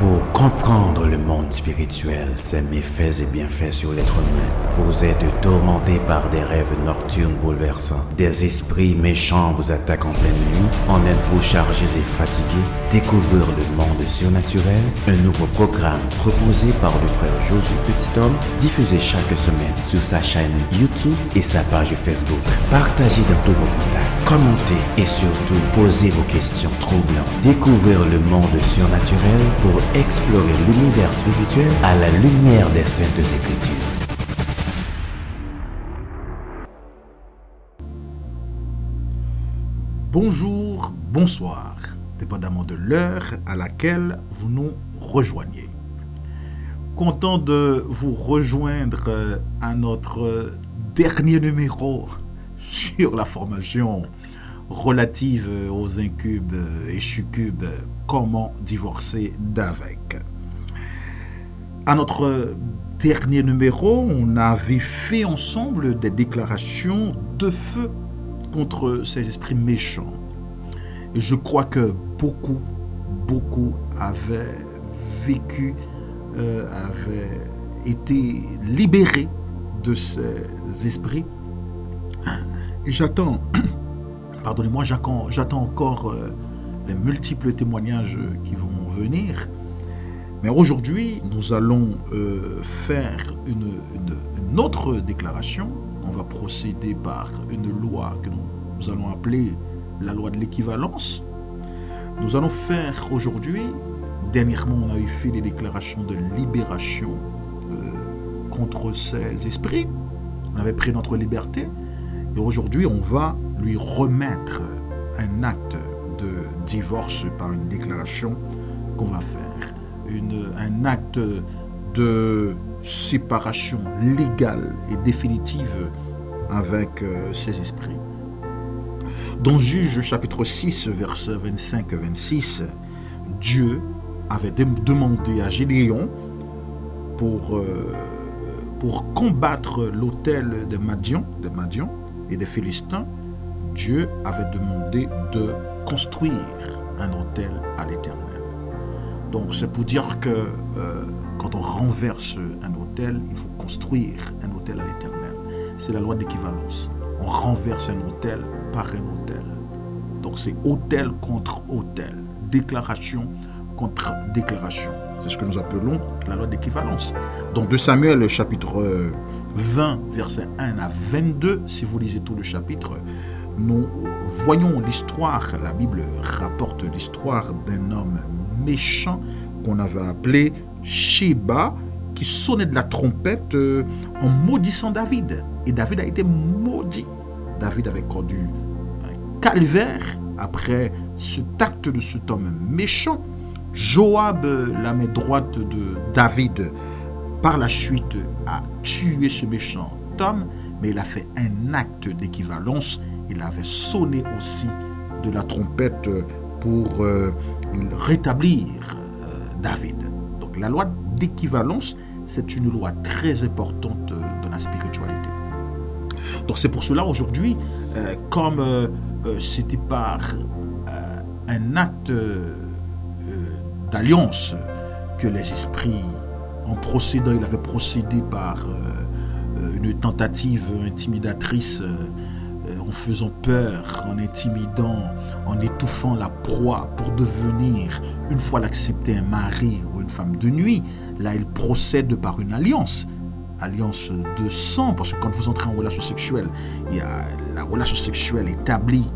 Pour comprendre le monde spirituel, ses méfaits et bienfaits sur l'être humain, vous êtes tourmenté par des rêves nocturnes bouleversants. Des esprits méchants vous attaquent en pleine nuit. En êtes-vous chargés et fatigués? Découvrir le monde surnaturel, un nouveau programme proposé par le frère Josué Petit-Homme, diffusé chaque semaine sur sa chaîne YouTube et sa page Facebook. Partagez dans tous vos contacts, commentez et surtout posez vos questions troublantes. Découvrir le monde surnaturel pour explorer l'univers spirituel à la lumière des Saintes Écritures. Bonjour, bonsoir, dépendamment de l'heure à laquelle vous nous rejoignez. Content de vous rejoindre à notre dernier numéro sur la formation relative aux incubes et succubes, comment divorcer d'avec. À notre dernier numéro, on avait fait ensemble des déclarations de feu contre ces esprits méchants. Et je crois que beaucoup avaient vécu, avaient été libérés de ces esprits. Et j'attends encore les multiples témoignages qui vont venir. Mais aujourd'hui, nous allons faire une autre déclaration. On va procéder par une loi que nous allons appeler la loi de l'équivalence. Nous allons faire aujourd'hui, dernièrement on avait fait des déclarations de libération contre ces esprits. On avait pris notre liberté. Et aujourd'hui, on va lui remettre un acte de divorce par une déclaration qu'on va faire. Un acte de séparation légale et définitive avec ces esprits. Dans Juge chapitre 6, versets 25-26, Dieu avait demandé à Gédéon pour combattre l'autel de Madian et des Philistins. Dieu avait demandé de construire un autel à l'Éternel. Donc c'est pour dire que quand on renverse un autel, il faut construire un autel à l'Éternel. C'est la loi d'équivalence. On renverse un autel par un autel. Donc c'est autel contre autel, déclaration contre déclaration. C'est ce que nous appelons la loi d'équivalence. Dans 2 Samuel chapitre 20, versets 1 à 22, si vous lisez tout le chapitre, nous voyons l'histoire, la Bible rapporte l'histoire d'un homme méchant qu'on avait appelé Sheba, qui sonnait de la trompette en maudissant David. Et David a été maudit. David avait conduit un calvaire après cet acte de cet homme méchant. Joab, la main droite de David, par la suite a tué ce méchant homme, mais il a fait un acte d'équivalence. Il avait sonné aussi de la trompette pour rétablir David. Donc la loi d'équivalence, c'est une loi très importante dans la spiritualité. Donc c'est pour cela aujourd'hui, comme c'était par un acte d'alliance que les esprits, en procédant, il avait procédé par une tentative intimidatrice, en faisant peur, en intimidant, en étouffant la proie pour devenir, une fois l'accepter, un mari ou une femme de nuit. Là, il procède par une alliance de sang, parce que quand vous entrez en relation sexuelle, la relation sexuelle établit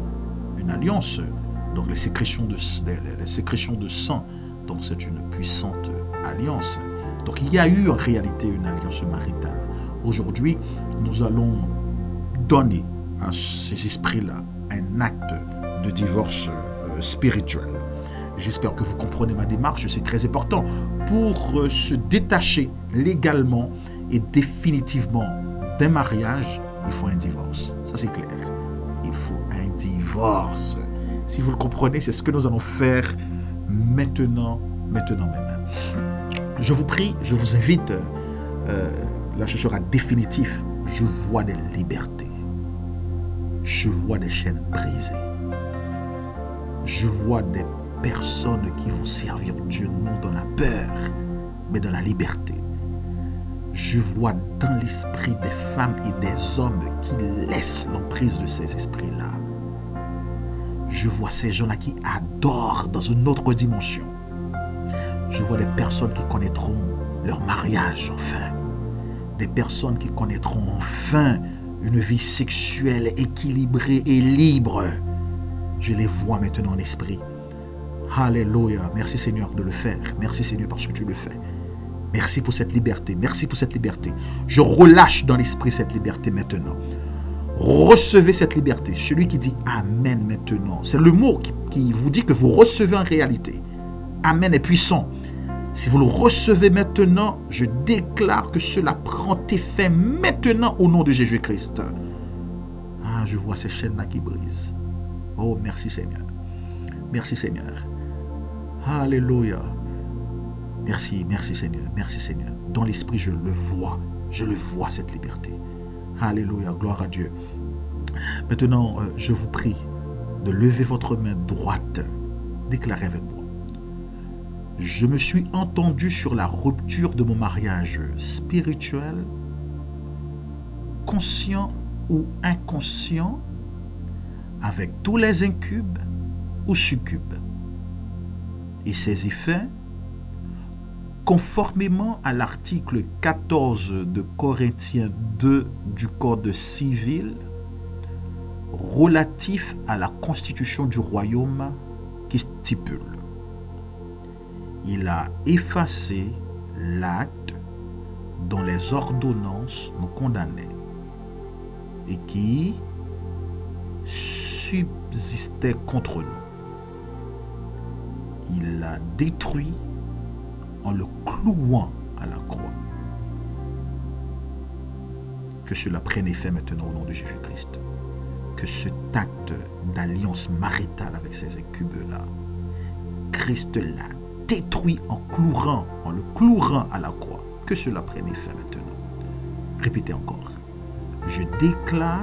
une alliance, donc les sécrétions de sang, donc c'est une puissante alliance. Donc il y a eu en réalité une alliance maritale. Aujourd'hui, nous allons donner à ces esprits-là un acte de divorce spirituel. J'espère que vous comprenez ma démarche, c'est très important. Pour se détacher légalement et définitivement d'un mariage, il faut un divorce. Ça c'est clair. Il faut un divorce. Si vous le comprenez, c'est ce que nous allons faire maintenant même. Je vous prie, je vous invite, là ce sera définitif. Je vois des libertés. Je vois des chaînes brisées. Je vois des personnes qui vont servir Dieu non dans la peur, mais dans la liberté. Je vois dans l'esprit des femmes et des hommes qui laissent l'emprise de ces esprits-là. Je vois ces gens-là qui adorent dans une autre dimension. Je vois des personnes qui connaîtront leur mariage enfin. Des personnes qui connaîtront enfin une vie sexuelle équilibrée et libre. Je les vois maintenant en esprit. Alléluia. Merci Seigneur de le faire. Merci Seigneur parce que tu le fais. Merci pour cette liberté. Merci pour cette liberté. Je relâche dans l'esprit cette liberté maintenant. Recevez cette liberté. Celui qui dit Amen maintenant. C'est le mot qui vous dit que vous recevez en réalité. Amen est puissant. Si vous le recevez maintenant, je déclare que cela prend effet maintenant au nom de Jésus-Christ. Ah, je vois ces chaînes-là qui brisent. Oh, merci Seigneur. Merci Seigneur. Alléluia. Merci, merci Seigneur. Merci Seigneur. Dans l'esprit, je le vois. Je le vois, cette liberté. Alléluia. Gloire à Dieu. Maintenant, je vous prie de lever votre main droite. Déclarez avec moi. Je me suis entendu sur la rupture de mon mariage spirituel, conscient ou inconscient, avec tous les incubes ou succubes. Et ces effets, conformément à l'article 14 de Corinthiens 2 du Code civil, relatif à la constitution du royaume qui stipule: il a effacé l'acte dont les ordonnances nous condamnaient et qui subsistait contre nous. Il l'a détruit en le clouant à la croix. Que cela prenne effet maintenant au nom de Jésus-Christ. Que cet acte d'alliance maritale avec ces incubes-là, Christ l'a détruit en le clouant à la croix. Que cela prenne effet maintenant. Répétez encore. Je déclare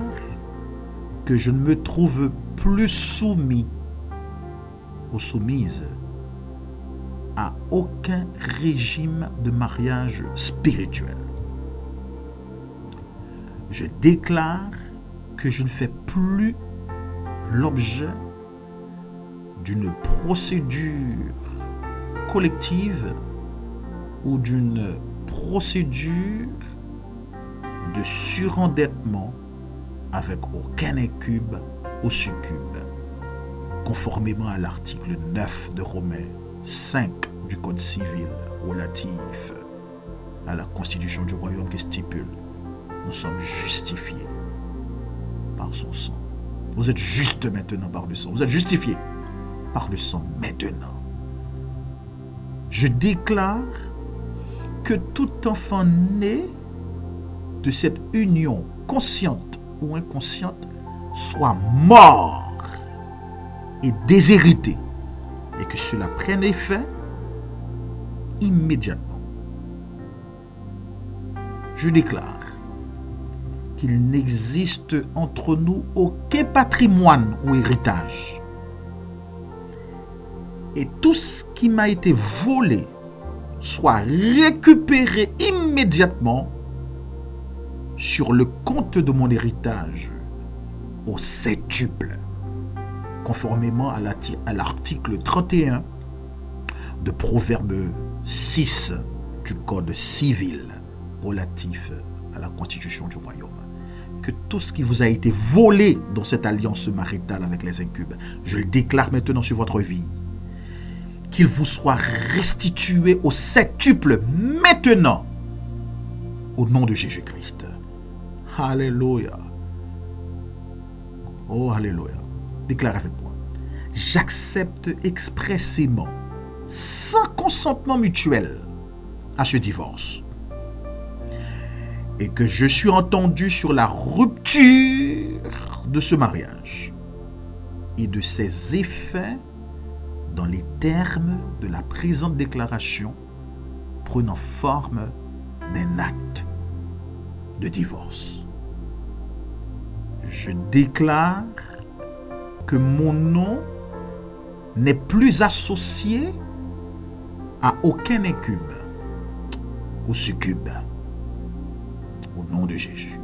que je ne me trouve plus soumis ou soumise à aucun régime de mariage spirituel. Je déclare que je ne fais plus l'objet d'une procédure collective ou d'une procédure de surendettement avec aucun incube ou succube, conformément à l'article 9 de Romains 5 du Code civil relatif à la constitution du royaume qui stipule: nous sommes justifiés par son sang. Vous êtes juste maintenant par le sang. Vous êtes justifiés par le sang maintenant. Je déclare que tout enfant né de cette union consciente ou inconsciente soit mort et déshérité, et que cela prenne effet immédiatement. Je déclare qu'il n'existe entre nous aucun patrimoine ou héritage. Et tout ce qui m'a été volé soit récupéré immédiatement sur le compte de mon héritage au septuple, conformément à l'article 31 de Proverbe 6 du Code civil relatif à la constitution du royaume. Que tout ce qui vous a été volé dans cette alliance maritale avec les incubes, je le déclare maintenant sur votre vie, qu'il vous soit restitué au septuple maintenant, au nom de Jésus-Christ. Alléluia. Oh, alléluia. Déclare avec moi. J'accepte expressément, sans consentement mutuel, à ce divorce. Et que je suis entendu sur la rupture de ce mariage et de ses effets dans les termes de la présente déclaration prenant forme d'un acte de divorce. Je déclare que mon nom n'est plus associé à aucun incube ou succube. Au nom de Jésus.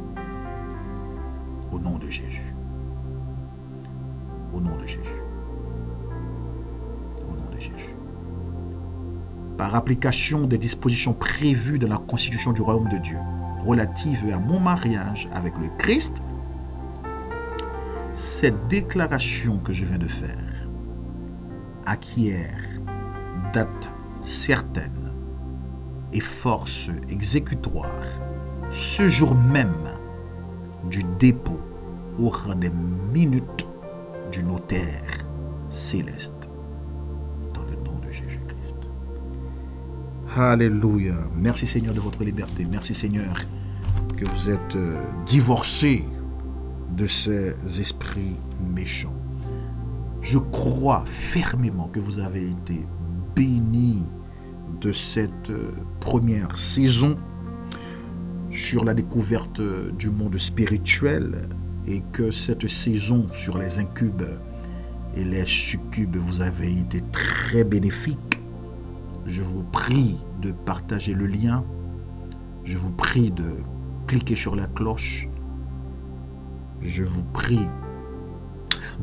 Au nom de Jésus. Au nom de Jésus. Au nom de Jésus. Par application des dispositions prévues dans la constitution du royaume de Dieu, relatives à mon mariage avec le Christ, cette déclaration que je viens de faire acquiert date certaine et force exécutoire ce jour même du dépôt au rang des minutes du notaire céleste dans le nom de Jésus-Christ. Alléluia. Merci Seigneur de votre liberté. Merci Seigneur que vous êtes divorcés de ces esprits méchants. Je crois fermement que vous avez été bénis de cette première saison sur la découverte du monde spirituel et que cette saison sur les incubes et les succubes vous avez été très bénéfique. Je vous prie de partager le lien. Je vous prie de cliquer sur la cloche. Je vous prie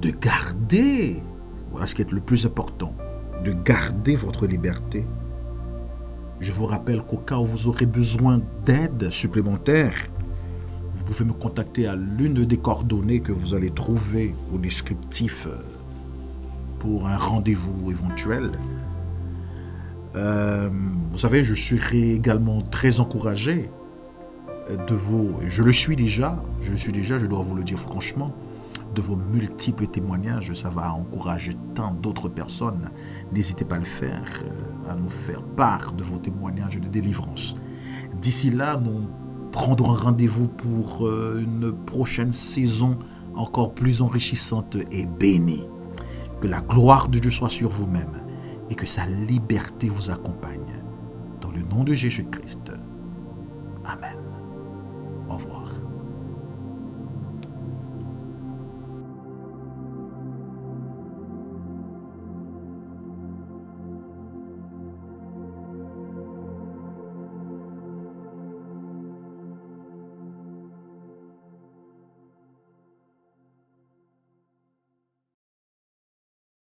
de garder, voilà ce qui est le plus important, de garder votre liberté. Je vous rappelle qu'au cas où vous aurez besoin d'aide supplémentaire, vous pouvez me contacter à l'une des coordonnées que vous allez trouver au descriptif pour un rendez-vous éventuel. Vous savez, je serai également très encouragé de vos... Je dois vous le dire franchement, de vos multiples témoignages. Ça va encourager tant d'autres personnes. N'hésitez pas à le faire, à nous faire part de vos témoignages de délivrance. D'ici là, nous prendrons rendez-vous pour une prochaine saison encore plus enrichissante et bénie. Que la gloire de Dieu soit sur vous-même et que sa liberté vous accompagne. Dans le nom de Jésus-Christ. Amen. Au revoir.